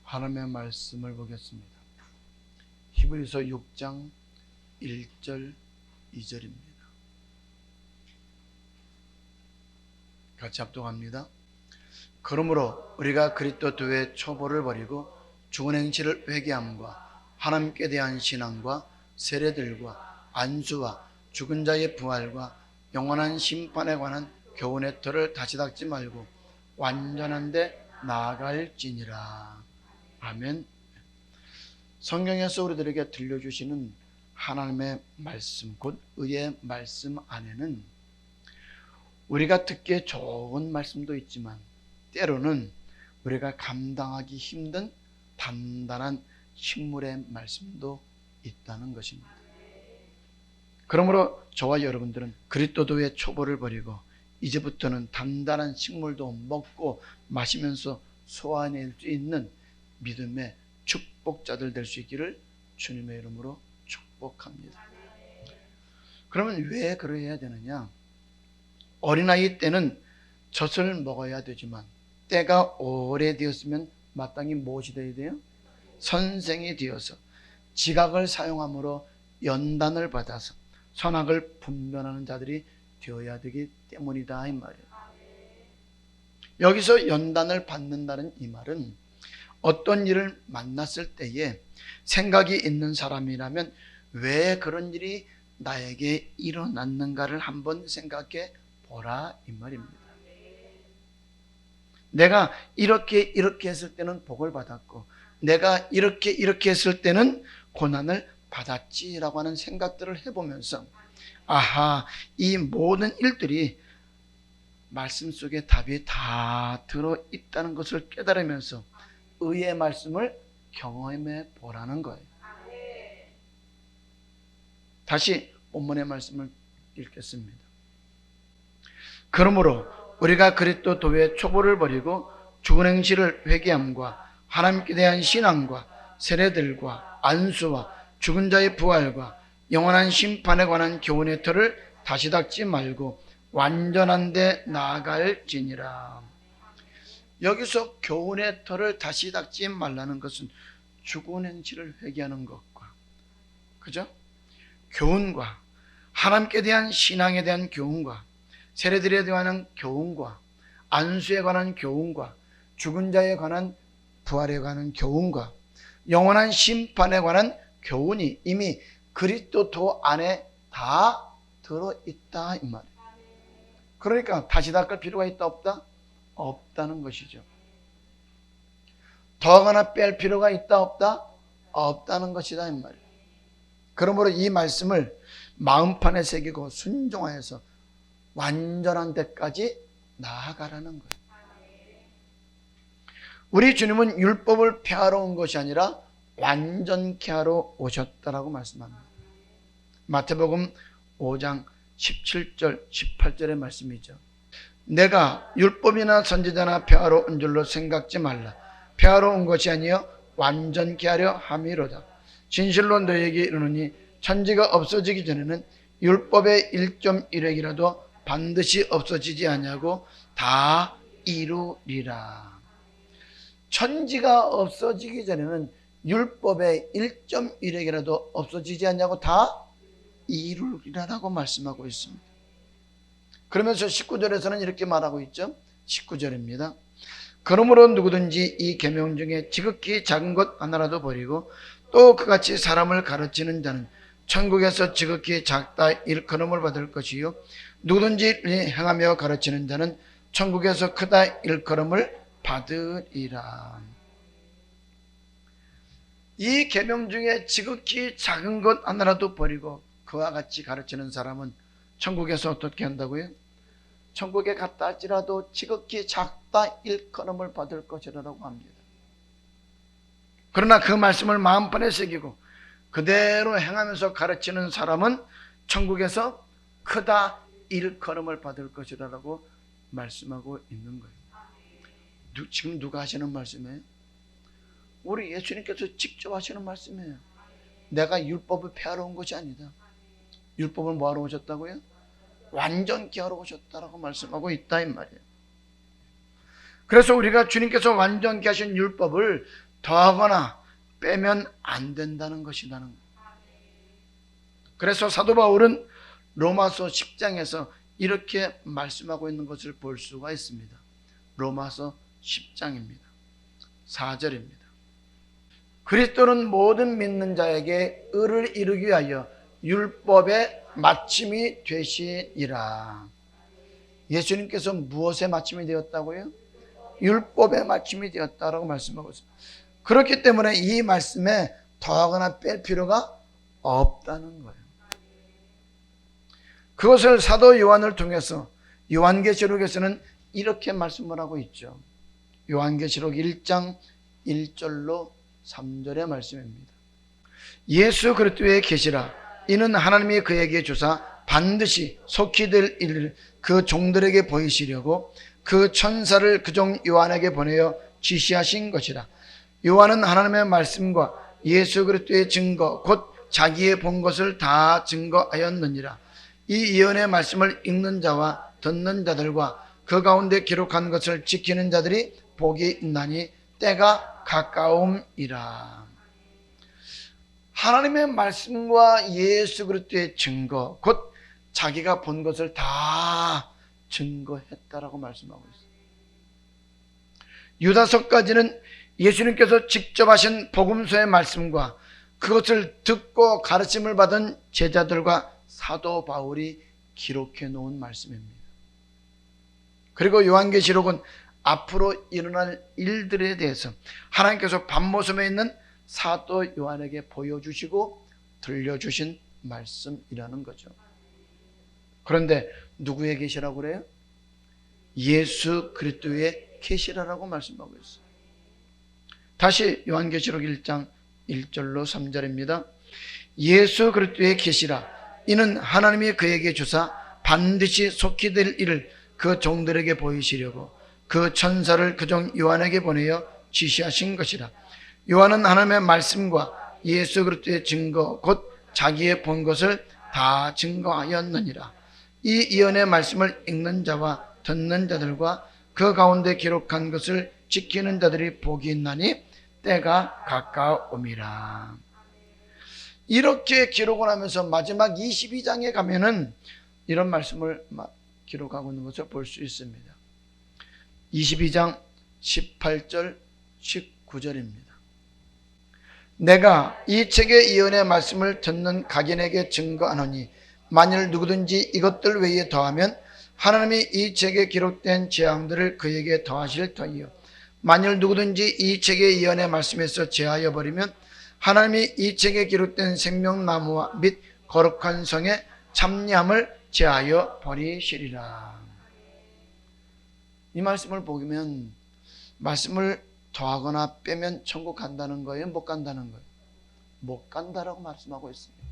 하나님의 말씀을 보겠습니다. 히브리서 6장 1절 2절입니다. 같이 합독합니다. 그러므로 우리가 그리스도의 초보를 버리고 죽은 행실을 회개함과 하나님께 대한 신앙과 세례들과 안수와 죽은 자의 부활과 영원한 심판에 관한 교훈의 터를 다시 닦지 말고 완전한 데 나아갈지니라. 아멘. 성경에서 우리들에게 들려주시는 하나님의 말씀, 곧 의의 말씀 안에는 우리가 듣기에 좋은 말씀도 있지만 때로는 우리가 감당하기 힘든 단단한 식물의 말씀도 있다는 것입니다. 그러므로 저와 여러분들은 그리스도의 초보를 버리고 이제부터는 단단한 식물도 먹고 마시면서 소화해낼 수 있는 믿음의 축복자들 될 수 있기를 주님의 이름으로 축복합니다. 그러면 왜 그러해야 되느냐? 어린아이 때는 젖을 먹어야 되지만 때가 오래되었으면 마땅히 무엇이 되어야 돼요? 선생이 되어서 지각을 사용함으로 연단을 받아서 선악을 분별하는 자들이 되어야 되기 때문이다 이 말이에요. 여기서 연단을 받는다는 이 말은 어떤 일을 만났을 때에 생각이 있는 사람이라면 왜 그런 일이 나에게 일어났는가를 한번 생각해 보라 이 말입니다. 내가 이렇게 했을 때는 복을 받았고 내가 이렇게 했을 때는 고난을 받았지라고 하는 생각들을 해보면서 아하, 이 모든 일들이 말씀 속에 답이 다 들어있다는 것을 깨달으면서 의의 말씀을 경험해 보라는 거예요. 다시 본문의 말씀을 읽겠습니다. 그러므로 우리가 그리스도의 초보를 버리고 죽은 행실을 회개함과 하나님께 대한 신앙과 세례들과 안수와 죽은 자의 부활과 영원한 심판에 관한 교훈의 터를 다시 닦지 말고 완전한 데 나아갈지니라. 여기서 교훈의 터를 다시 닦지 말라는 것은 죽은 행실을 회개하는 것과, 그죠? 교훈과 하나님께 대한 신앙에 대한 교훈과 세례들에 대한 교훈과 안수에 관한 교훈과 죽은 자에 관한 부활에 관한 교훈과 영원한 심판에 관한 교훈이 이미 그리스도 안에 다 들어있다 이 말이에요. 그러니까 다시 닦을 필요가 있다 없다? 없다는 것이죠. 더 하나 뺄 필요가 있다 없다? 없다는 것이다 이 말이에요. 그러므로 이 말씀을 마음판에 새기고 순종하여서 완전한 데까지 나아가라는 거예요. 우리 주님은 율법을 폐하러 온 것이 아니라 완전케 하러 오셨다라고 말씀합니다. 마태복음 5장 17절 18절의 말씀이죠. 내가 율법이나 선지자나 폐하러 온 줄로 생각지 말라. 폐하러 온 것이 아니요 완전케 하려 함이로다. 진실로 너희에게 이르노니 천지가 없어지기 전에는 율법의 1.1획이라도 반드시 없어지지 아니하고 다 이루리라. 천지가 없어지기 전에는 율법의 1.1획이라도 없어지지 않냐고 다 이루리라라고 말씀하고 있습니다. 그러면서 19절에서는 이렇게 말하고 있죠. 19절입니다. 그러므로 누구든지 이 계명 중에 지극히 작은 것 하나라도 버리고 또 그같이 사람을 가르치는 자는 천국에서 지극히 작다 일컬음을 받을 것이요 누구든지 행하며 가르치는 자는 천국에서 크다 일컬음을 받으리라. 이 계명 중에 지극히 작은 것 하나라도 버리고 그와 같이 가르치는 사람은 천국에서 어떻게 한다고요? 천국에 갔다 할지라도 지극히 작다 일컬음을 받을 것이라고 합니다. 그러나 그 말씀을 마음판에 새기고 그대로 행하면서 가르치는 사람은 천국에서 크다 일컬음을 받을 것이라고 말씀하고 있는 거예요. 지금 누가 하시는 말씀이에요? 우리 예수님께서 직접 하시는 말씀이에요. 내가 율법을 폐하러 온 것이 아니다. 율법을 뭐하러 오셨다고요? 완전케 하러 오셨다라고 말씀하고 있다 이 말이에요. 그래서 우리가 주님께서 완전케 하신 율법을 더하거나 빼면 안 된다는 것이라는 거예요. 그래서 사도 바울은 로마서 10장에서 이렇게 말씀하고 있는 것을 볼 수가 있습니다. 로마서 10장입니다. 4절입니다. 그리스도는 모든 믿는 자에게 의를 이루기 위하여 율법의 마침이 되시니라. 예수님께서 무엇의 마침이 되었다고요? 율법의 마침이 되었다라고 말씀하고 있습니다. 그렇기 때문에 이 말씀에 더하거나 뺄 필요가 없다는 거예요. 그것을 사도 요한을 통해서 요한계시록에서는 이렇게 말씀을 하고 있죠. 요한계시록 1장 1절로 3절의 말씀입니다. 예수 그리스도의 계시라. 이는 하나님이 그에게 주사 반드시 속히 될 일을 그 종들에게 보이시려고 그 천사를 그 종 요한에게 보내어 지시하신 것이라. 요한은 하나님의 말씀과 예수 그리스도의 증거 곧 자기의 본 것을 다 증거하였느니라. 이 예언의 말씀을 읽는 자와 듣는 자들과 그 가운데 기록한 것을 지키는 자들이 복이 있나니 때가 가까움이라. 하나님의 말씀과 예수 그리스도의 증거 곧 자기가 본 것을 다 증거했다라고 말씀하고 있어요. 유다서까지는 예수님께서 직접 하신 복음서의 말씀과 그것을 듣고 가르침을 받은 제자들과 사도 바울이 기록해 놓은 말씀입니다. 그리고 요한계시록은 앞으로 일어날 일들에 대해서 하나님께서 밤모섬에 있는 사도 요한에게 보여주시고 들려주신 말씀이라는 거죠. 그런데 누구의 계시라고 그래요? 예수 그리스도의 계시라라고 말씀하고 있어요. 다시 요한계시록 1장 1절로 3절입니다. 예수 그리스도의 계시라. 이는 하나님이 그에게 주사 반드시 속히 될 일을 그 종들에게 보이시려고 그 천사를 그 종 요한에게 보내어 지시하신 것이라. 요한은 하나님의 말씀과 예수 그리스도의 증거 곧 자기의 본 것을 다 증거하였느니라. 이 예언의 말씀을 읽는 자와 듣는 자들과 그 가운데 기록한 것을 지키는 자들이 복이 있나니 때가 가까움이라. 이렇게 기록을 하면서 마지막 22장에 가면은 이런 말씀을 기록하고 있는 것을 볼 수 있습니다. 22장 18절 19절입니다. 내가 이 책의 예언의 말씀을 듣는 각인에게 증거하노니 만일 누구든지 이것들 외에 더하면 하나님이 이 책에 기록된 재앙들을 그에게 더하실 터이요 만일 누구든지 이 책의 예언의 말씀에서 제하여 버리면 하나님이 이 책에 기록된 생명나무와 및 거룩한 성의 참념을 제하여 버리시리라. 이 말씀을 보면 말씀을 더하거나 빼면 천국 간다는 거예요? 못 간다는 거예요? 못 간다라고 말씀하고 있습니다.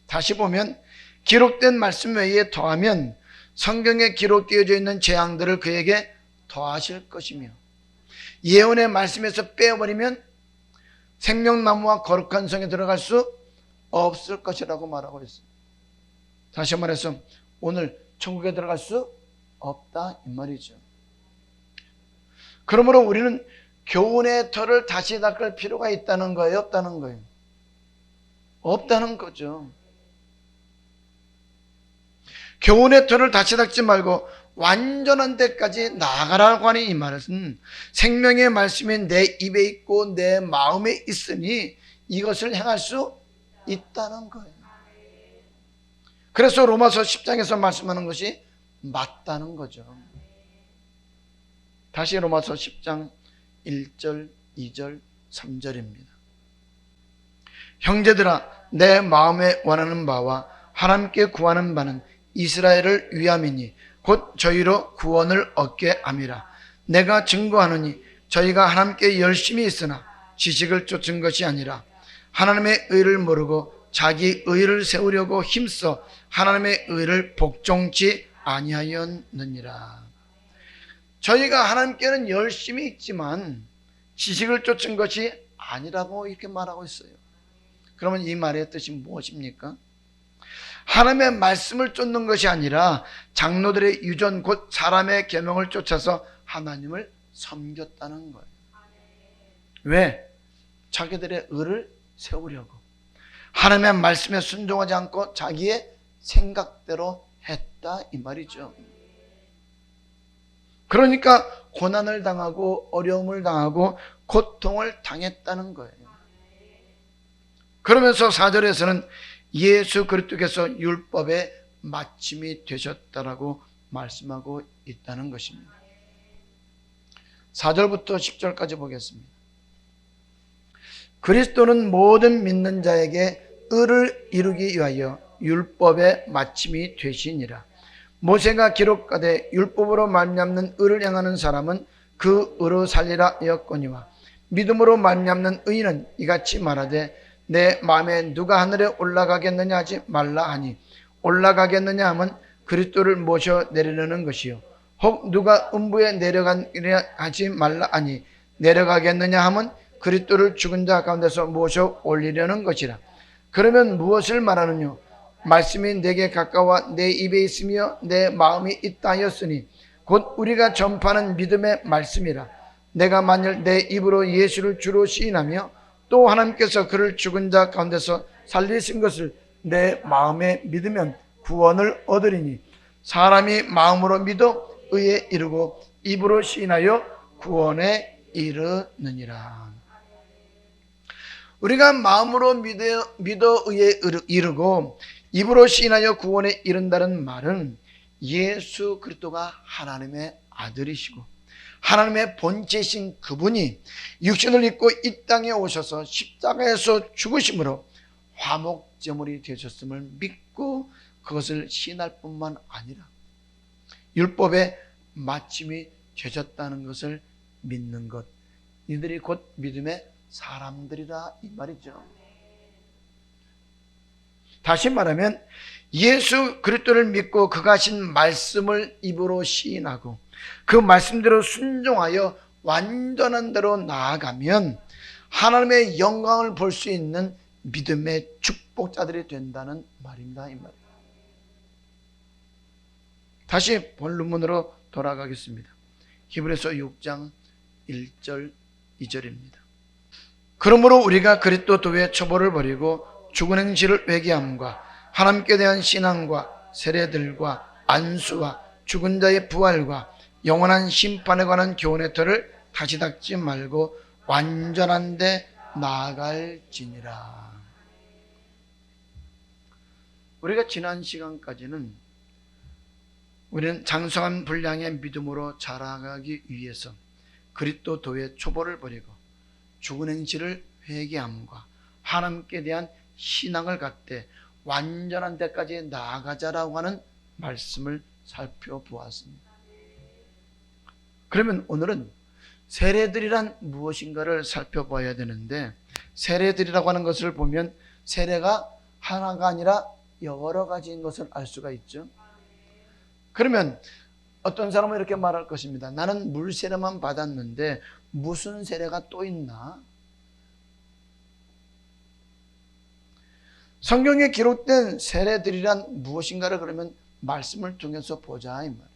다시 보면 기록된 말씀 외에 더하면 성경에 기록되어져 있는 재앙들을 그에게 더하실 것이며 예언의 말씀에서 빼어버리면 생명나무와 거룩한 성에 들어갈 수 없을 것이라고 말하고 있습니다. 다시 말해서 오늘 천국에 들어갈 수 없다 이 말이죠. 그러므로 우리는 교훈의 털을 다시 닦을 필요가 있다는 거예요? 없다는 거예요? 없다는 거죠. 교훈의 털을 다시 닦지 말고 완전한 데까지 나아가라고 하는 이 말은 생명의 말씀이 내 입에 있고 내 마음에 있으니 이것을 행할 수 있다는 거예요. 그래서 로마서 10장에서 말씀하는 것이 맞다는 거죠. 다시 로마서 10장 1절, 2절, 3절입니다. 형제들아 내 마음에 원하는 바와 하나님께 구하는 바는 이스라엘을 위함이니 곧 저희로 구원을 얻게 함이라. 내가 증거하노니 저희가 하나님께 열심히 있으나 지식을 쫓은 것이 아니라 하나님의 의를 모르고 자기 의를 세우려고 힘써 하나님의 의를 복종치 아니하였느니라. 저희가 하나님께는 열심히 있지만 지식을 쫓은 것이 아니라고 이렇게 말하고 있어요. 그러면 이 말의 뜻이 무엇입니까? 하나님의 말씀을 쫓는 것이 아니라 장로들의 유전 곧 사람의 계명을 쫓아서 하나님을 섬겼다는 거예요. 왜? 자기들의 의를 세우려고. 하나님의 말씀에 순종하지 않고 자기의 생각대로 했다 이 말이죠. 그러니까 고난을 당하고 어려움을 당하고 고통을 당했다는 거예요. 그러면서 4절에서는 예수 그리스도께서 율법의 마침이 되셨다라고 말씀하고 있다는 것입니다. 4절부터 10절까지 보겠습니다. 그리스도는 모든 믿는 자에게 의를 이루기 위하여 율법의 마침이 되시니라. 모세가 기록하되 율법으로 말미암는 의를 행하는 사람은 그 의로 살리라 하였거니와 믿음으로 말미암는 의인은 이같이 말하되 내 마음에 누가 하늘에 올라가겠느냐 하지 말라 하니 올라가겠느냐 하면 그리스도를 모셔 내리려는 것이요 혹 누가 음부에 내려가느냐 하지 말라 하니 내려가겠느냐 하면 그리스도를 죽은 자 가운데서 모셔 올리려는 것이라. 그러면 무엇을 말하느냐? 말씀이 내게 가까워 내 입에 있으며 내 마음이 있다 하였으니 곧 우리가 전파하는 믿음의 말씀이라. 내가 만일 내 입으로 예수를 주로 시인하며 또 하나님께서 그를 죽은 자 가운데서 살리신 것을 내 마음에 믿으면 구원을 얻으리니 사람이 마음으로 믿어 의에 이르고 입으로 시인하여 구원에 이르느니라. 우리가 마음으로 믿어 의에 이르고 입으로 시인하여 구원에 이른다는 말은 예수 그리스도가 하나님의 아들이시고 하나님의 본체신 그분이 육신을 입고 이 땅에 오셔서 십자가에서 죽으심으로 화목제물이 되셨음을 믿고 그것을 시인할 뿐만 아니라 율법의 마침이 되셨다는 것을 믿는 것, 이들이 곧 믿음의 사람들이라 이 말이죠. 다시 말하면 예수 그리스도를 믿고 그가 하신 말씀을 입으로 시인하고 그 말씀대로 순종하여 완전한 대로 나아가면 하나님의 영광을 볼 수 있는 믿음의 축복자들이 된다는 말입니다. 이 말이에요. 다시 본문으로 돌아가겠습니다. 히브리서 6장 1절 2절입니다. 그러므로 우리가 그리스도 도의 처벌을 버리고 죽은 행실을 회개함과 하나님께 대한 신앙과 세례들과 안수와 죽은 자의 부활과 영원한 심판에 관한 교훈의 터를 다시 닦지 말고 완전한 데 나아갈지니라. 우리가 지난 시간까지는 우리는 장성한 분량의 믿음으로 자라가기 위해서 그리스도 도의 초보를 버리고 죽은 행실을 회개함과 하나님께 대한 신앙을 갖되 완전한 데까지 나아가자라고 하는 말씀을 살펴보았습니다. 그러면 오늘은 세례들이란 무엇인가를 살펴봐야 되는데, 세례들이라고 하는 것을 보면 세례가 하나가 아니라 여러 가지인 것을 알 수가 있죠. 그러면 어떤 사람은 이렇게 말할 것입니다. 나는 물 세례만 받았는데 무슨 세례가 또 있나? 성경에 기록된 세례들이란 무엇인가를 그러면 말씀을 통해서 보자 이 말이에요.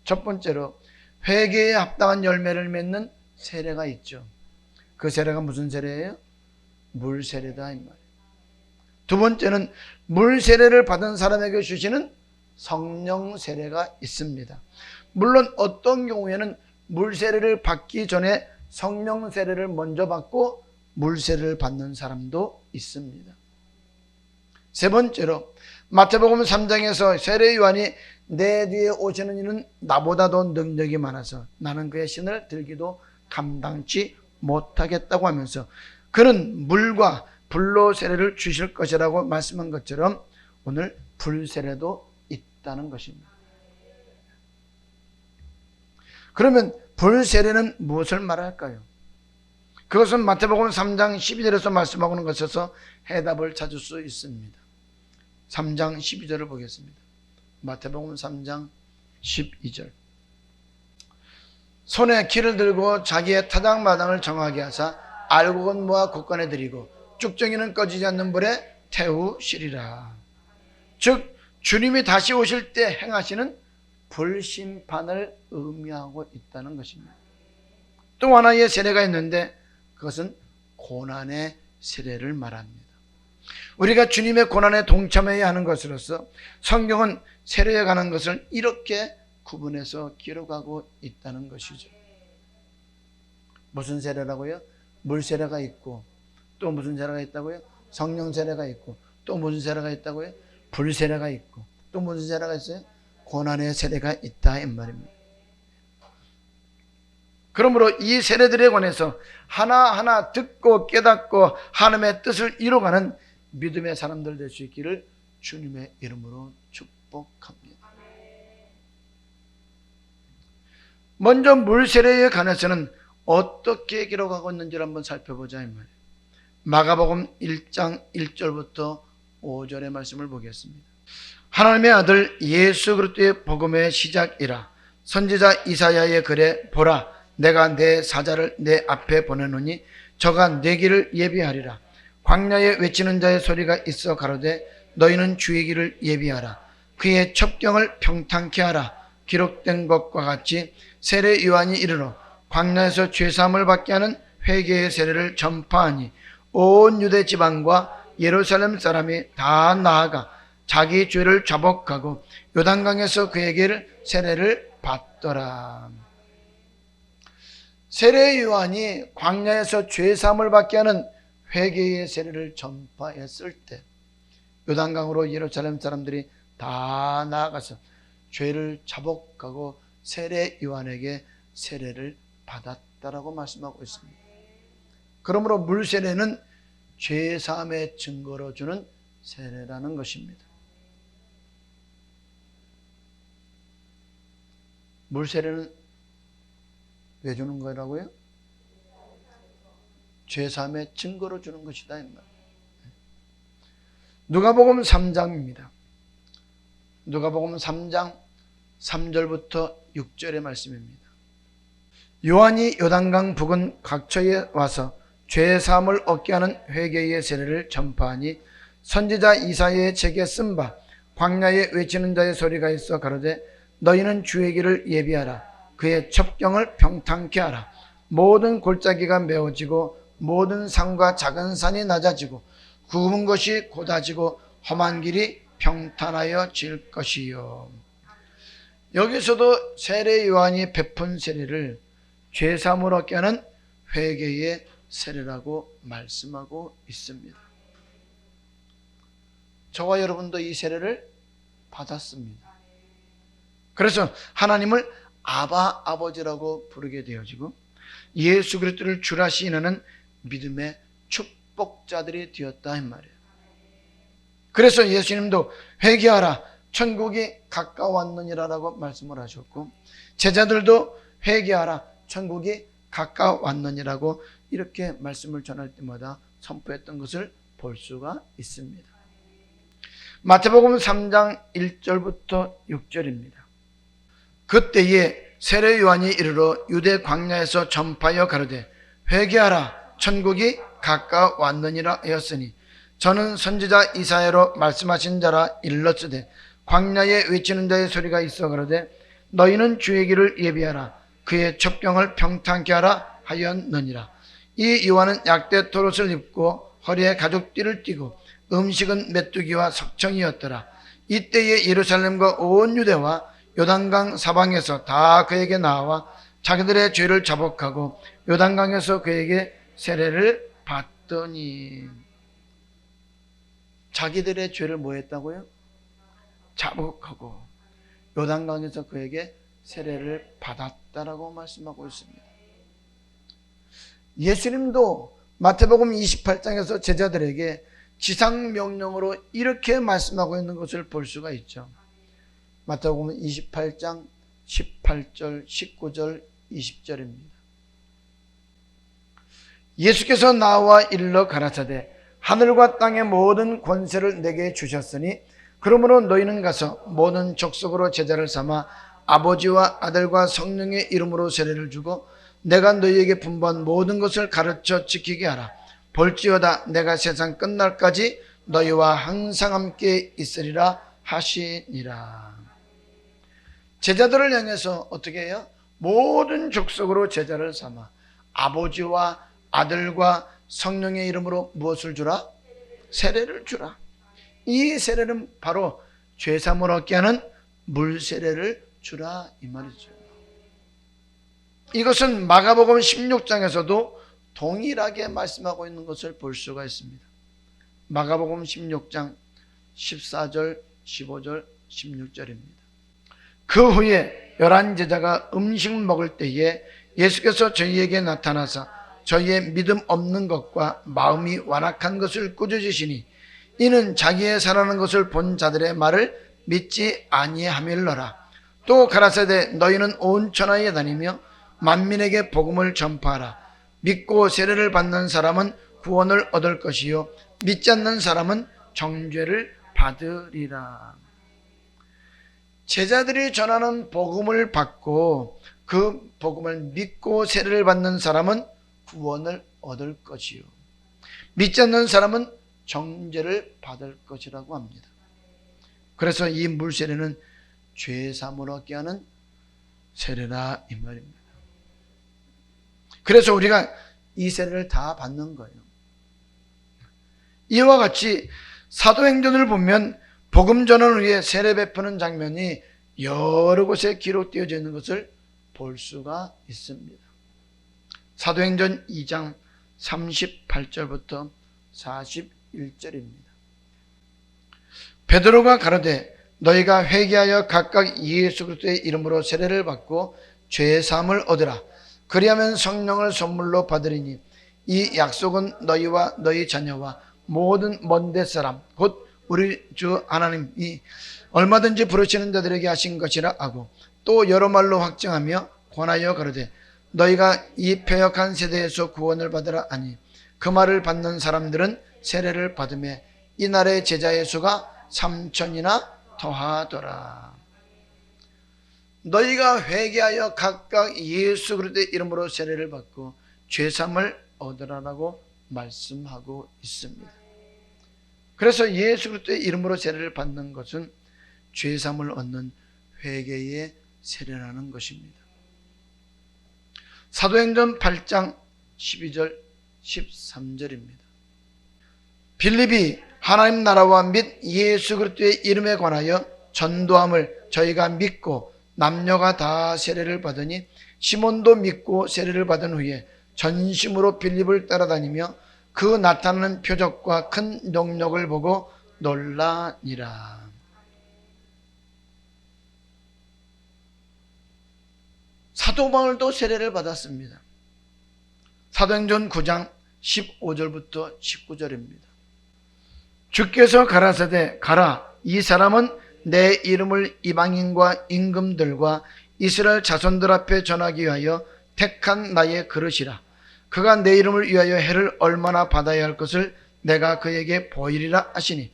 첫 번째로 회개에 합당한 열매를 맺는 세례가 있죠. 그 세례가 무슨 세례예요? 물 세례다 이 말이에요. 두 번째는 물 세례를 받은 사람에게 주시는 성령 세례가 있습니다. 물론 어떤 경우에는 물 세례를 받기 전에 성령 세례를 먼저 받고 물 세례를 받는 사람도 있습니다. 세 번째로 마태복음 3장에서 세례 요한이 내 뒤에 오시는 이는 나보다도 능력이 많아서 나는 그의 신을 들기도 감당치 못하겠다고 하면서 그는 물과 불로 세례를 주실 것이라고 말씀한 것처럼 오늘 불 세례도 있다는 것입니다. 그러면 불 세례는 무엇을 말할까요? 그것은 마태복음 3장 12절에서 말씀하고 있는 것에서 해답을 찾을 수 있습니다. 3장 12절을 보겠습니다. 마태복음 3장 12절. 손에 키를 들고 자기의 타작마당을 정하게 하사 알곡은 모아 곳간에 들이고 쭉정이는 꺼지지 않는 불에 태우시리라. 즉 주님이 다시 오실 때 행하시는 불심판을 의미하고 있다는 것입니다. 또 하나의 세례가 있는데 그것은 고난의 세례를 말합니다. 우리가 주님의 고난에 동참해야 하는 것으로서 성경은 세례에 관한 것을 이렇게 구분해서 기록하고 있다는 것이죠. 무슨 세례라고요? 물 세례가 있고, 또 무슨 세례가 있다고요? 성령 세례가 있고, 또 무슨 세례가 있다고요? 불 세례가 있고, 또 무슨 세례가 있어요? 고난의 세례가 있다 이 말입니다. 그러므로 이 세례들에 관해서 하나하나 듣고 깨닫고 하나님의 뜻을 이루어가는 믿음의 사람들 될 수 있기를 주님의 이름으로 축복합니다. 먼저 물 세례에 관해서는 어떻게 기록하고 있는지를 한번 살펴보자 이 말이에요. 마가복음 1장 1절부터 5절의 말씀을 보겠습니다. 하나님의 아들 예수 그리스도의 복음의 시작이라. 선지자 이사야의 글에 보라, 내가 내 사자를 내 앞에 보내노니 저가 내 길을 예비하리라. 광야에 외치는 자의 소리가 있어 가로되 너희는 주의 길을 예비하라. 그의 첩경을 평탄케 하라. 기록된 것과 같이 세례 요한이 이르러 광야에서 죄사함을 받게 하는 회개의 세례를 전파하니 온 유대 지방과 예루살렘 사람이 다 나아가 자기 죄를 자복하고 요단강에서 그에게 세례를 받더라. 세례 요한이 광야에서 죄사함을 받게 하는 회개의 세례를 전파했을 때 요단강으로 예루살렘 사람들이 다 나아가서 죄를 자복하고 세례 요한에게 세례를 받았다라고 말씀하고 있습니다. 그러므로 물 세례는 죄 사함의 증거로 주는 세례라는 것입니다. 물 세례는 왜 주는 거라고요? 죄 사함의 증거로 주는 것이다. 누가복음 3장입니다. 누가복음 3장 3절부터 6절의 말씀입니다. 요한이 요단강 부근 각처에 와서 죄 사함을 얻게 하는 회개의 세례를 전파하니 선지자 이사야의 책에 쓴 바 광야에 외치는 자의 소리가 있어 가로되 너희는 주의 길을 예비하라. 그의 첩경을 평탄케 하라. 모든 골짜기가 메워지고 모든 산과 작은 산이 낮아지고 굽은 것이 곧아지고 험한 길이 평탄하여 질 것이요. 여기서도 세례 요한이 베푼 세례를 죄사함을 얻게 하는 회개의 세례라고 말씀하고 있습니다. 저와 여러분도 이 세례를 받았습니다. 그래서 하나님을 아바 아버지라고 부르게 되어지고 예수 그리스도를 주라 시인하는 믿음의 축복자들이 되었다 이 말이에요. 그래서 예수님도 회개하라 천국이 가까웠느니라라고 말씀을 하셨고 제자들도 회개하라 천국이 가까웠느니라고 이렇게 말씀을 전할 때마다 선포했던 것을 볼 수가 있습니다. 마태복음 3장 1절부터 6절입니다. 그때에 세례 요한이 이르러 유대 광야에서 전파하여 가로되 회개하라 천국이 가까웠느니라 하였으니 저는 선지자 이사야로 말씀하신 자라 일렀으되 광야에 외치는 자의 소리가 있어 가로되 너희는 주의 길을 예비하라. 그의 첩경을 평탄케 하라 하였느니라. 이 요한은 약대 토롯을 입고 허리에 가죽띠를 띠고 음식은 메뚜기와 석청이었더라. 이때에 예루살렘과 온 유대와 요단강 사방에서 다 그에게 나와 자기들의 죄를 자복하고 요단강에서 그에게 세례를 받더니 자기들의 죄를 뭐 했다고요? 자복하고 요단강에서 그에게 세례를 받았다라고 말씀하고 있습니다. 예수님도 마태복음 28장에서 제자들에게 지상명령으로 이렇게 말씀하고 있는 것을 볼 수가 있죠. 마태복음 28장 18절, 19절, 20절입니다. 예수께서 나와 일러 가라사대 하늘과 땅의 모든 권세를 내게 주셨으니 그러므로 너희는 가서 모든 족속으로 제자를 삼아 아버지와 아들과 성령의 이름으로 세례를 주고 내가 너희에게 분부한 모든 것을 가르쳐 지키게 하라. 볼지어다 내가 세상 끝날까지 너희와 항상 함께 있으리라 하시니라. 제자들을 향해서 어떻게 해요? 모든 족속으로 제자를 삼아 아버지와 아들과 성령의 이름으로 무엇을 주라? 세례를 주라. 이 세례는 바로 죄사함을 얻게 하는 물세례를 주라 이 말이죠. 이것은 마가복음 16장에서도 동일하게 말씀하고 있는 것을 볼 수가 있습니다. 마가복음 16장 14절, 15절, 16절입니다. 그 후에 11 제자가 음식을 먹을 때에 예수께서 저희에게 나타나사 저희의 믿음 없는 것과 마음이 완악한 것을 꾸짖으시니 이는 자기의 살아난 것을 본 자들의 말을 믿지 아니함일러라. 또 가라사대 너희는 온 천하에 다니며 만민에게 복음을 전파하라. 믿고 세례를 받는 사람은 구원을 얻을 것이요 믿지 않는 사람은 정죄를 받으리라. 제자들이 전하는 복음을 받고 그 복음을 믿고 세례를 받는 사람은 구원을 얻을 것이요 믿지 않는 사람은 정죄를 받을 것이라고 합니다. 그래서 이 물세례는 죄사함을 얻게 하는 세례라 이 말입니다. 그래서 우리가 이 세례를 다 받는 거예요. 이와 같이 사도행전을 보면 복음 전환을 위해 세례 베푸는 장면이 여러 곳에 기록되어져 있는 것을 볼 수가 있습니다. 사도행전 2장 38절부터 41절입니다. 베드로가 가로되 너희가 회개하여 각각 예수 그리스도의 이름으로 세례를 받고 죄 사함을 얻으라. 그리하면 성령을 선물로 받으리니 이 약속은 너희와 너희 자녀와 모든 먼데 사람 곧 우리 주 하나님이 얼마든지 부르시는 자들에게 하신 것이라 하고 또 여러 말로 확증하며 권하여 가로되 너희가 이 패역한 세대에서 구원을 받으라 하니 그 말을 받는 사람들은 세례를 받으며 이날의 제자의 수가 3,000이나 더하더라. 너희가 회개하여 각각 예수 그리스도의 이름으로 세례를 받고 죄사함을 얻으라라고 말씀하고 있습니다. 그래서 예수 그리스도의 이름으로 세례를 받는 것은 죄사함을 얻는 회개의 세례라는 것입니다. 사도행전 8장 12절 13절입니다. 빌립이 하나님 나라와 및 예수 그리스도의 이름에 관하여 전도함을 저희가 믿고 남녀가 다 세례를 받으니 시몬도 믿고 세례를 받은 후에 전심으로 빌립을 따라다니며 그 나타나는 표적과 큰 능력을 보고 놀라니라. 사도 바울도 세례를 받았습니다. 사도행전 9장 15절부터 19절입니다. 주께서 가라사대 가라 이 사람은 내 이름을 이방인과 임금들과 이스라엘 자손들 앞에 전하기 위하여 택한 나의 그릇이라. 그가 내 이름을 위하여 해를 얼마나 받아야 할 것을 내가 그에게 보이리라 하시니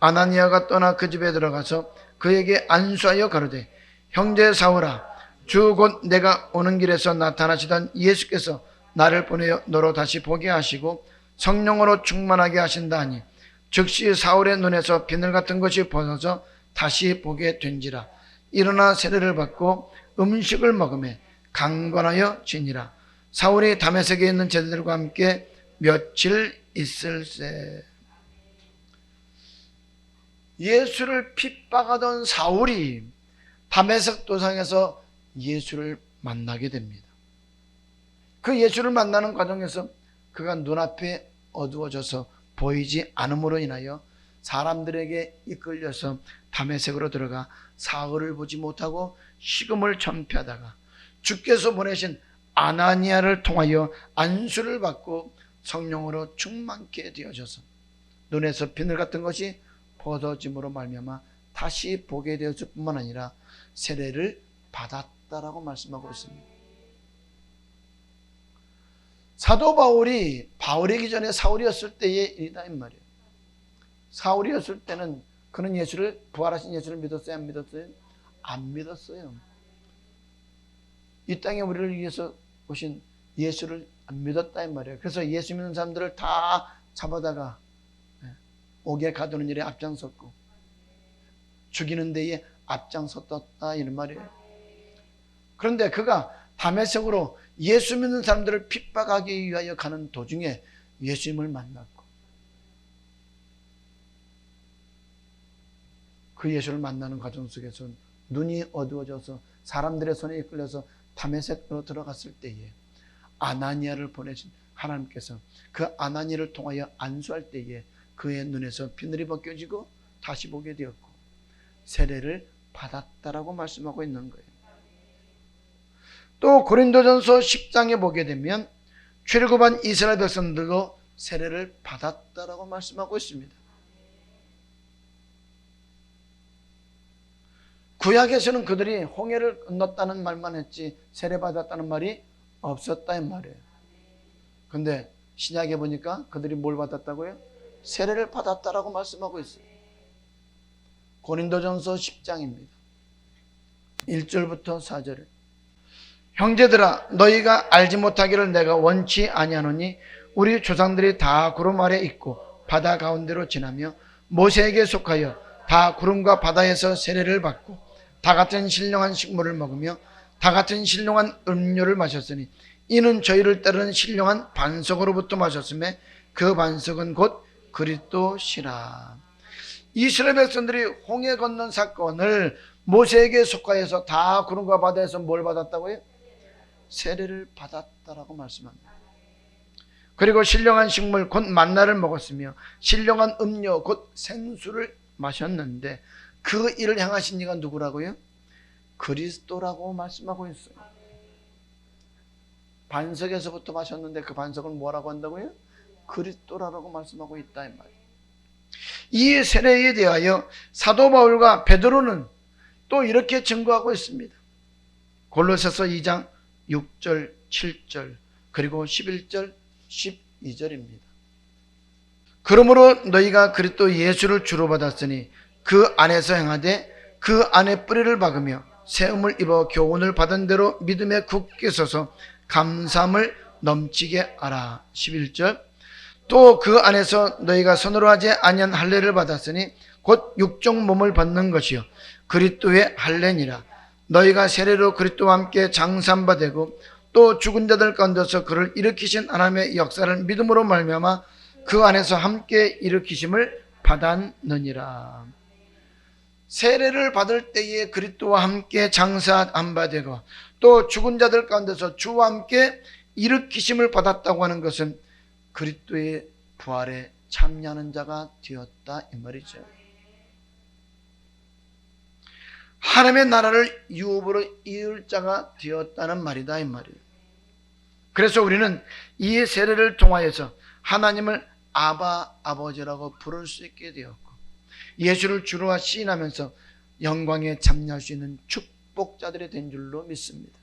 아나니아가 떠나 그 집에 들어가서 그에게 안수하여 가로되 형제 사울아 주 곧 내가 오는 길에서 나타나시던 예수께서 나를 보내어 너로 다시 보게 하시고 성령으로 충만하게 하신다 하니 즉시 사울의 눈에서 비늘 같은 것이 벗어져 다시 보게 된지라. 일어나 세례를 받고 음식을 먹으며 강건하여 지니라. 사울이 다메섹에 있는 제자들과 함께 며칠 있을세. 예수를 핍박하던 사울이 다메섹 도상에서 예수를 만나게 됩니다. 그 예수를 만나는 과정에서 그가 눈앞에 어두워져서 보이지 않음으로 인하여 사람들에게 이끌려서 다메섹으로 들어가 사울을 보지 못하고 식음을 전폐하다가 주께서 보내신 아나니아를 통하여 안수를 받고 성령으로 충만케 되어져서 눈에서 비늘 같은 것이 벗어짐으로 말미암아 다시 보게 되었을 뿐만 아니라 세례를 받았다라고 말씀하고 있습니다. 사도 바울이기 전에 사울이었을 때의 일이다 이 말이에요. 사울이었을 때는 그는 예수를 부활하신 예수를 믿었어요? 안 믿었어요? 안 믿었어요. 이 땅에 우리를 위해서 오신 예수를 안 믿었다 이 말이에요. 그래서 예수 믿는 사람들을 다 잡아다가 옥에 가두는 일에 앞장섰고 죽이는 데에 앞장섰다 이런 말이에요. 그런데 그가 다메섹으로 예수 믿는 사람들을 핍박하기 위하여 가는 도중에 예수님을 만났고, 그 예수를 만나는 과정 속에서 눈이 어두워져서 사람들의 손에 이끌려서 다메섹으로 들어갔을 때에 아나니아를 보내신 하나님께서 그 아나니아를 통하여 안수할 때에 그의 눈에서 비늘이 벗겨지고 다시 보게 되었고 세례를 받았다라고 말씀하고 있는 거예요. 또 고린도전서 10장에 보게 되면 출애굽한 이스라엘 백성들도 세례를 받았다라고 말씀하고 있습니다. 구약에서는 그들이 홍해를 건넜다는 말만 했지 세례받았다는 말이 없었다 이 말이에요. 근데 신약에 보니까 그들이 뭘 받았다고요? 세례를 받았다라고 말씀하고 있어요. 고린도전서 10장입니다. 1절부터 4절에 형제들아 너희가 알지 못하기를 내가 원치 아니하노니 우리 조상들이 다 구름 아래 있고 바다 가운데로 지나며 모세에게 속하여 다 구름과 바다에서 세례를 받고 다 같은 신령한 식물을 먹으며 다 같은 신령한 음료를 마셨으니 이는 저희를 따르는 신령한 반석으로부터 마셨음에 그 반석은 곧 그리스도시라. 이스라엘 백성들이 홍해 건넌 사건을 모세에게 속하여서 다 구름과 바다에서 뭘 받았다고요? 세례를 받았다라고 말씀합니다. 그리고 신령한 식물 곧 만나를 먹었으며 신령한 음료 곧 생수를 마셨는데 그 일을 행하신 이가 누구라고요? 그리스도라고 말씀하고 있어요. 반석에서부터 마셨는데 그 반석은 뭐라고 한다고요? 그리스도라고 말씀하고 있다 이 말이에요. 이 세례에 대하여 사도 바울과 베드로는 또 이렇게 증거하고 있습니다. 골로새서 2장 6절 7절 그리고 11절 12절입니다. 그러므로 너희가 그리스도 예수를 주로 받았으니 그 안에서 행하되 그 안에 뿌리를 박으며 세움을 입어 교훈을 받은 대로 믿음에 굳게 서서 감사함을 넘치게 하라. 11절 또 그 안에서 너희가 손으로 하지 아니한 할례를 받았으니 곧 육종 몸을 받는 것이요 그리스도의 할례니라. 너희가 세례로 그리스도와 함께 장사함 되고 또 죽은 자들 가운데서 그를 일으키신 하나님의 역사를 믿음으로 말미암아 그 안에서 함께 일으키심을 받았느니라. 세례를 받을 때에 그리스도와 함께 장사한 바 되고 또 죽은 자들 가운데서 주와 함께 일으키심을 받았다고 하는 것은 그리스도의 부활에 참여하는 자가 되었다 이 말이죠. 하나님의 나라를 유업으로 이을 자가 되었다는 말이다 이 말이에요. 그래서 우리는 이 세례를 통하여서 하나님을 아바 아버지라고 부를 수 있게 되었고 예수를 주로 시인하면서 영광에 참여할 수 있는 축복자들이 된 줄로 믿습니다.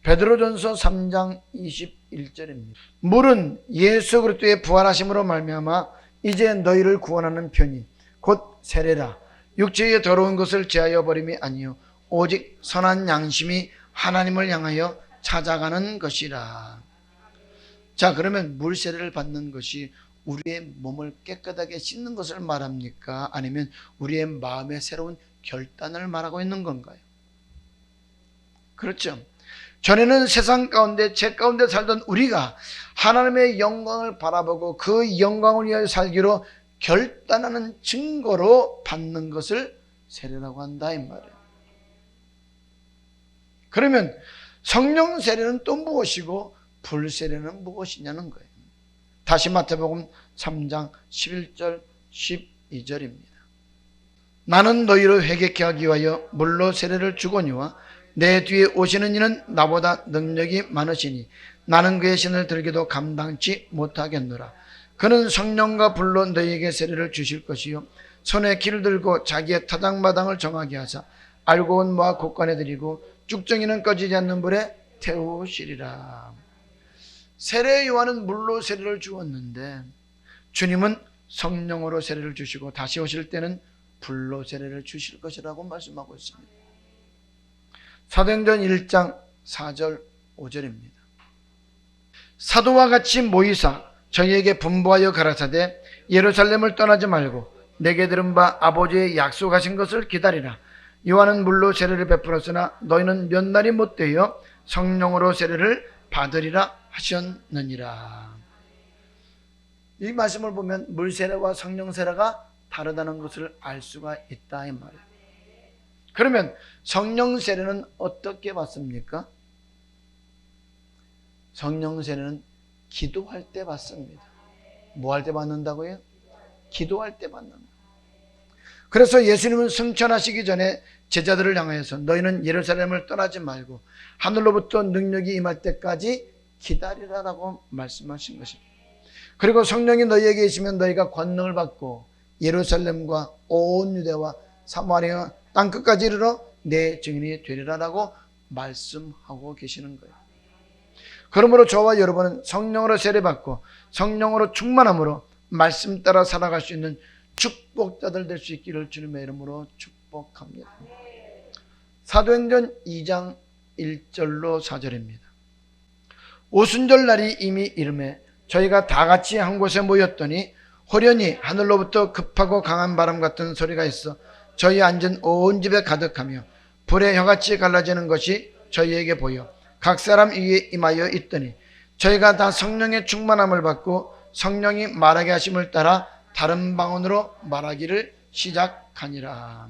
베드로전서 3장 21절입니다. 물은 예수 그리스도의 부활하심으로 말미암아 이제 너희를 구원하는 편이 곧 세례라. 육체의 더러운 것을 제하여 버림이 아니요 오직 선한 양심이 하나님을 향하여 찾아가는 것이라. 자, 그러면 물 세례를 받는 것이 우리의 몸을 깨끗하게 씻는 것을 말합니까? 아니면 우리의 마음의 새로운 결단을 말하고 있는 건가요? 그렇죠. 전에는 세상 가운데 죄 가운데 살던 우리가 하나님의 영광을 바라보고 그 영광을 위하여 살기로 결단하는 증거로 받는 것을 세례라고 한다 이 말이에요. 그러면 성령 세례는 또 무엇이고 불 세례는 무엇이냐는 거예요. 다시 마태복음 3장 11절 12절입니다. 나는 너희를 회개케 하기 위하여 물로 세례를 주거니와 내 뒤에 오시는 이는 나보다 능력이 많으시니 나는 그의 신을 들기도 감당치 못하겠노라. 그는 성령과 불로 너희에게 세례를 주실 것이요 손에 길을 들고 자기의 타작마당을 정하게 하사 알고 온 모아 곳간에 드리고 쭉정이는 꺼지지 않는 불에 태우시리라. 세례 요한은 물로 세례를 주었는데 주님은 성령으로 세례를 주시고 다시 오실 때는 불로 세례를 주실 것이라고 말씀하고 있습니다. 사도행전 1장 4절 5절입니다. 사도와 같이 모이사 저희에게 분부하여 가라사대 예루살렘을 떠나지 말고 내게 들은 바 아버지의 약속하신 것을 기다리라. 요한은 물로 세례를 베풀었으나 너희는 몇 날이 못되어 성령으로 세례를 받으리라 하셨느니라. 이 말씀을 보면 물세례와 성령세례가 다르다는 것을 알 수가 있다 이 말이에요. 그러면 성령세례는 어떻게 받습니까? 성령세례는 기도할 때 받습니다. 뭐 할 때 받는다고요? 기도할 때 받는 거예요. 그래서 예수님은 승천하시기 전에 제자들을 향하여서 너희는 예루살렘을 떠나지 말고 하늘로부터 능력이 임할 때까지 기다리라라고 말씀하신 것입니다. 그리고 성령이 너희에게 계시면 너희가 권능을 받고 예루살렘과 온 유대와 사마리아 땅끝까지 이르러 내 증인이 되리라라고 말씀하고 계시는 거예요. 그러므로 저와 여러분은 성령으로 세례받고 성령으로 충만함으로 말씀 따라 살아갈 수 있는 축복자들 될 수 있기를 주님의 이름으로 축복합니다. 사도행전 2장 1절로 4절입니다. 오순절 날이 이미 이르매 저희가 다 같이 한 곳에 모였더니 호련히 하늘로부터 급하고 강한 바람 같은 소리가 있어 저희 앉은 온 집에 가득하며 불의 혀같이 갈라지는 것이 저희에게 보여 각 사람 위에 임하여 있더니 저희가 다 성령의 충만함을 받고 성령이 말하게 하심을 따라 다른 방언으로 말하기를 시작하니라.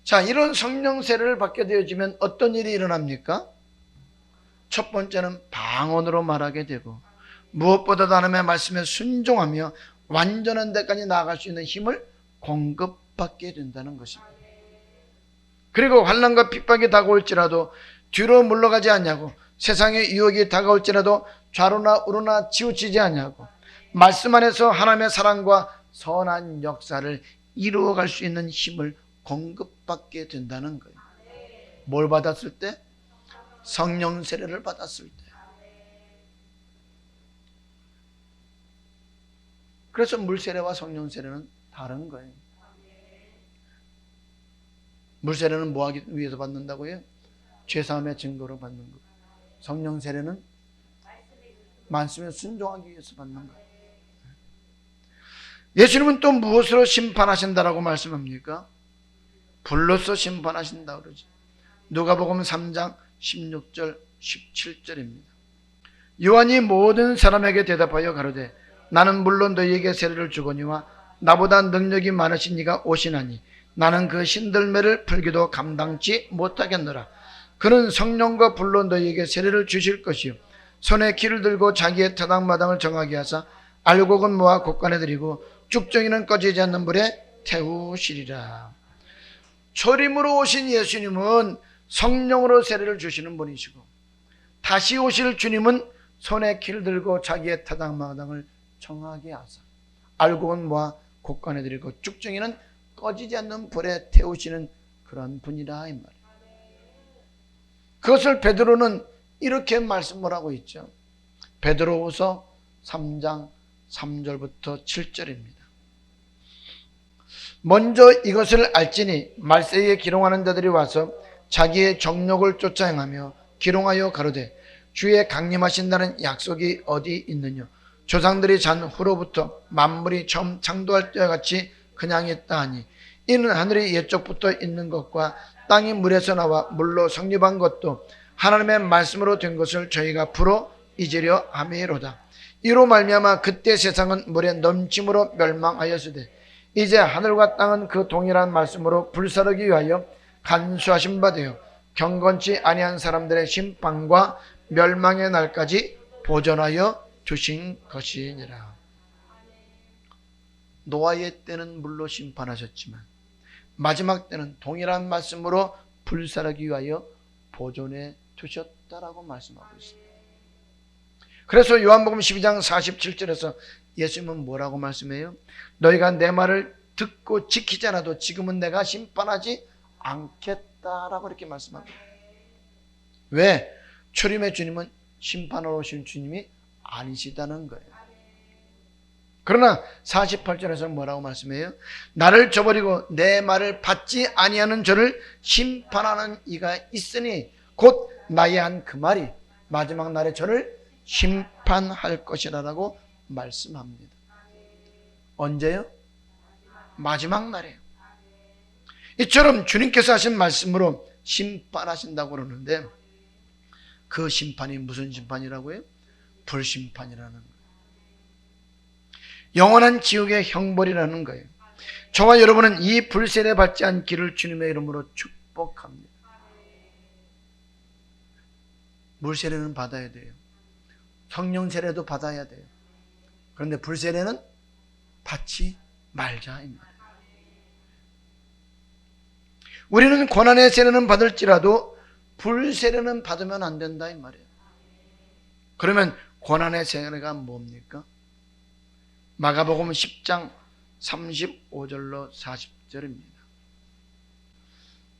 자, 이런 성령 세례를 받게 되어지면 어떤 일이 일어납니까? 첫 번째는 방언으로 말하게 되고 무엇보다도 하나님의 말씀에 순종하며 완전한 데까지 나아갈 수 있는 힘을 공급받게 된다는 것입니다. 그리고 환난과 핍박이 다가올지라도 뒤로 물러가지 않냐고, 세상의 유혹이 다가올지라도 좌로나 우로나 치우치지 않냐고, 말씀 안에서 하나님의 사랑과 선한 역사를 이루어갈 수 있는 힘을 공급받게 된다는 거예요. 뭘 받았을 때? 성령 세례를 받았을 때. 그래서 물세례와 성령 세례는 다른 거예요. 물세례는 뭐 하기 위해서 받는다고요? 죄사함의 증거로 받는 거예요. 성령 세례는 말씀에 순종하기 위해서 받는 거예요. 예수님은 또 무엇으로 심판하신다라고 말씀합니까? 불로서 심판하신다 그러죠. 누가복음 3장 16절 17절입니다. 요한이 모든 사람에게 대답하여 가로되 나는 물론 너희에게 세례를 주거니와 나보다 능력이 많으신 이가 오시나니 나는 그 신들매를 풀기도 감당치 못하겠노라. 그는 성령과 불로 너희에게 세례를 주실 것이요 손에 키를 들고 자기의 타당마당을 정하게 하사 알곡은 모아 곳간에 들이고 쭉정이는 꺼지지 않는 불에 태우시리라. 초림으로 오신 예수님은 성령으로 세례를 주시는 분이시고 다시 오실 주님은 손에 키를 들고 자기의 타당마당을 정하게 하사 알곡은 모아 곳간에 들이고 쭉정이는 꺼지지 않는 불에 태우시는 그런 분이라 이 말이에요. 그것을 베드로는 이렇게 말씀을 하고 있죠. 베드로후서 3장 3절부터 7절입니다. 먼저 이것을 알지니 말세에 기롱하는 자들이 와서 자기의 정욕을 쫓아 행하며 기롱하여 가로되 주의 강림하신다는 약속이 어디 있느냐. 조상들이 잔 후로부터 만물이 처음 창조할 때와 같이 그냥 있다 하니 이는 하늘이 옛적부터 있는 것과 땅이 물에서 나와 물로 성립한 것도 하나님의 말씀으로 된 것을 저희가 풀어 잊으려 함이로다. 이로 말미암아 그때 세상은 물의 넘침으로 멸망하였으되 이제 하늘과 땅은 그 동일한 말씀으로 불사르기 위하여 간수하신 바 되어 경건치 아니한 사람들의 심판과 멸망의 날까지 보존하여 주신 것이니라. 노아의 때는 물로 심판하셨지만 마지막 때는 동일한 말씀으로 불사르기 위하여 보존해 두셨다라고 말씀하고 있습니다. 그래서 요한복음 12장 47절에서 예수님은 뭐라고 말씀해요? 너희가 내 말을 듣고 지키지 않아도 지금은 내가 심판하지 않겠다라고 이렇게 말씀합니다. 왜? 초림의 주님은 심판하러 오신 주님이 아니시다는 거예요. 그러나 48절에서는 뭐라고 말씀해요? 나를 저버리고 내 말을 받지 아니하는 저를 심판하는 이가 있으니 곧 나의 한 그 말이 마지막 날에 저를 심판할 것이라고 말씀합니다. 언제요? 마지막 날에요. 이처럼 주님께서 하신 말씀으로 심판하신다고 그러는데 그 심판이 무슨 심판이라고요? 불심판이라는 거예요. 영원한 지옥의 형벌이라는 거예요. 저와 여러분은 이 불세례 받지 않기를 주님의 이름으로 축복합니다. 물세례는 받아야 돼요. 성령 세례도 받아야 돼요. 그런데 불세례는 받지 말자 이 말이에요. 우리는 고난의 세례는 받을지라도 불세례는 받으면 안 된다 이 말이에요. 그러면 고난의 세례가 뭡니까? 마가복음 10장 35절로 40절입니다.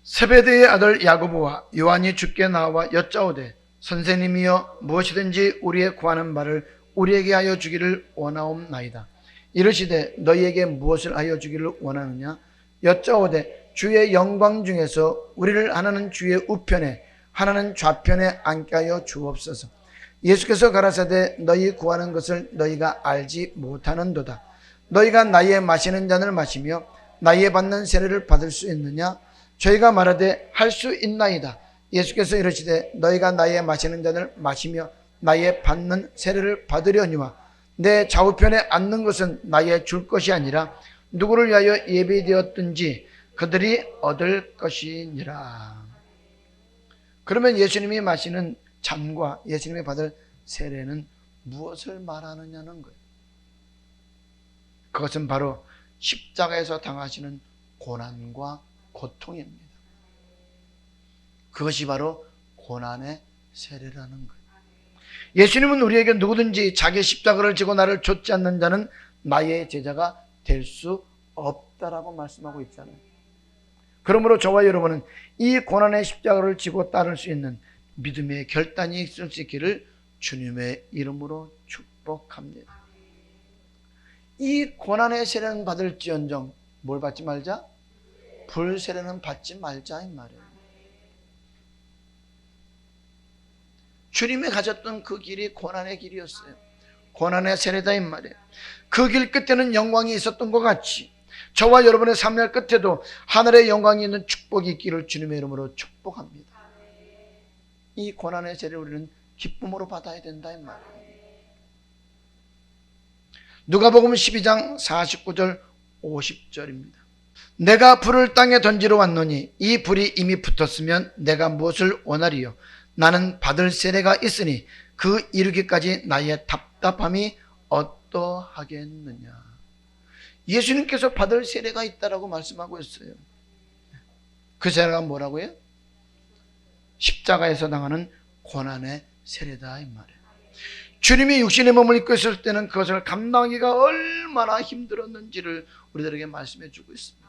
세베대의 아들 야고보와 요한이 주께 나와 여짜오되 선생님이여 무엇이든지 우리의 구하는 바를 우리에게 하여 주기를 원하옵나이다. 이르시되 너희에게 무엇을 하여 주기를 원하느냐? 여짜오되 주의 영광 중에서 우리를 하나는 주의 우편에 하나는 좌편에 앉게 하여 주옵소서. 예수께서 가라사대 너희 구하는 것을 너희가 알지 못하는도다. 너희가 나의 마시는 잔을 마시며 나의 받는 세례를 받을 수 있느냐? 저희가 말하되 할 수 있나이다. 예수께서 이르시되 너희가 나의 마시는 잔을 마시며 나의 받는 세례를 받으려니와 내 좌우편에 앉는 것은 나의 줄 것이 아니라 누구를 위하여 예비되었든지 그들이 얻을 것이니라. 그러면 예수님이 마시는 잔과 예수님이 받을 세례는 무엇을 말하느냐는 거예요. 그것은 바로 십자가에서 당하시는 고난과 고통입니다. 그것이 바로 고난의 세례라는 거예요. 예수님은 우리에게 누구든지 자기 십자가를 지고 나를 좇지 않는 자는 나의 제자가 될 수 없다라고 말씀하고 있잖아요. 그러므로 저와 여러분은 이 고난의 십자가를 지고 따를 수 있는 믿음의 결단이 있을 수 있기를 주님의 이름으로 축복합니다. 이 고난의 세례는 받을지언정 뭘 받지 말자? 불세례는 받지 말자 이 말이에요. 주님이 가졌던 그 길이 고난의 길이었어요. 고난의 세례다 이 말이에요. 그 길 끝에는 영광이 있었던 것 같이 저와 여러분의 삶의 끝에도 하늘의 영광이 있는 축복이 있기를 주님의 이름으로 축복합니다. 이 고난의 세례를 우리는 기쁨으로 받아야 된다 이 말이에요. 누가복음 12장 49절 50절입니다. 내가 불을 땅에 던지러 왔노니 이 불이 이미 붙었으면 내가 무엇을 원하리요? 나는 받을 세례가 있으니 그 이르기까지 나의 답답함이 어떠하겠느냐. 예수님께서 받을 세례가 있다라고 말씀하고 있어요. 그 세례가 뭐라고요? 십자가에서 당하는 고난의 세례다 이 말이에요. 주님이 육신의 몸을 입고 있을 때는 그것을 감당하기가 얼마나 힘들었는지를 우리들에게 말씀해 주고 있습니다.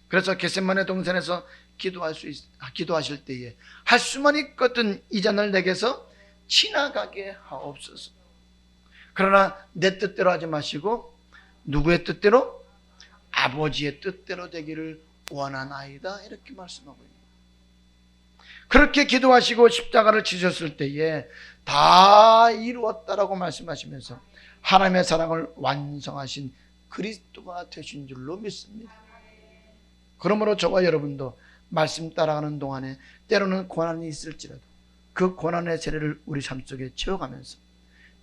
그래서 겟세마네 동산에서 기도하실 때에 할 수만 있거든 이 잔을 내게서 지나가게 하옵소서. 그러나 내 뜻대로 하지 마시고 누구의 뜻대로? 아버지의 뜻대로 되기를 원하나이다 이렇게 말씀하고 있습니다. 그렇게 기도하시고 십자가를 지셨을 때에 다 이루었다라고 말씀하시면서 하나님의 사랑을 완성하신 그리스도가 되신 줄로 믿습니다. 그러므로 저와 여러분도 말씀 따라가는 동안에 때로는 고난이 있을지라도 그 고난의 세례를 우리 삶 속에 채워가면서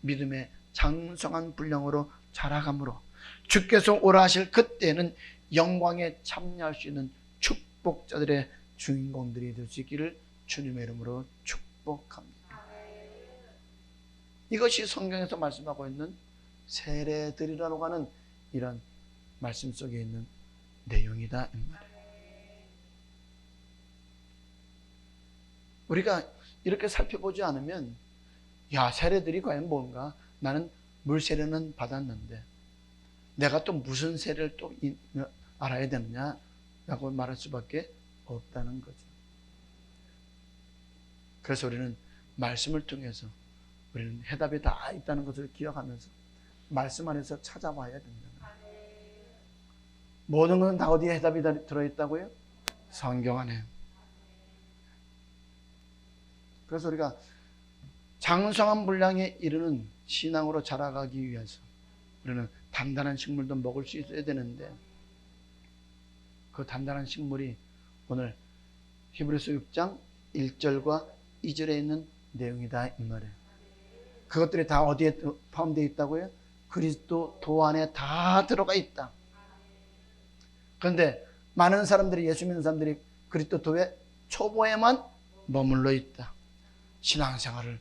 믿음의 장성한 분량으로 자라감으로 주께서 오라 하실 그때는 영광에 참여할 수 있는 축복자들의 주인공들이 될 수 있기를 주님의 이름으로 축복합니다. 이것이 성경에서 말씀하고 있는 세례들이라고 하는 이런 말씀 속에 있는 내용이다 이 말이에요. 우리가 이렇게 살펴보지 않으면 야 세례들이 과연 뭔가? 나는 물세례는 받았는데 내가 또 무슨 세례를 또 알아야 되느냐라고 말할 수밖에 없다는 거죠. 그래서 우리는 말씀을 통해서 우리는 해답이 다 있다는 것을 기억하면서 말씀 안에서 찾아봐야 된다. 모든 것은 다 어디에 해답이 들어있다고요? 성경 안에. 그래서 우리가 장성한 분량에 이르는 신앙으로 자라가기 위해서 우리는 단단한 식물도 먹을 수 있어야 되는데 그 단단한 식물이 오늘 히브리서 6장 1절과 2절에 있는 내용이다 이 말이에요. 그것들이 다 어디에 포함되어 있다고요? 그리스도 도 안에 다 들어가 있다. 그런데 많은 사람들이, 예수 믿는 사람들이 그리스도 도의 초보에만 머물러 있다. 신앙생활을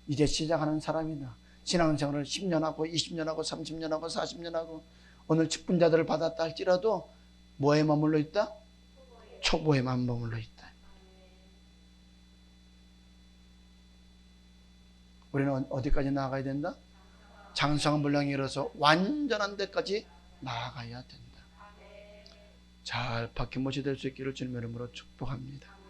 이제 시작하는 사람이다. 신앙생활을 10년 하고 20년 하고 30년 하고 40년 하고 오늘 직분자들을 받았다 할지라도 뭐에 머물러 있다? 초보에만 머물러 있다. 우리는 어디까지 나아가야 된다? 장성분량이 이뤄서 완전한 데까지 나아가야 된다. 잘 박힌 못이 될 수 있기를 주님의 이름으로 축복합니다.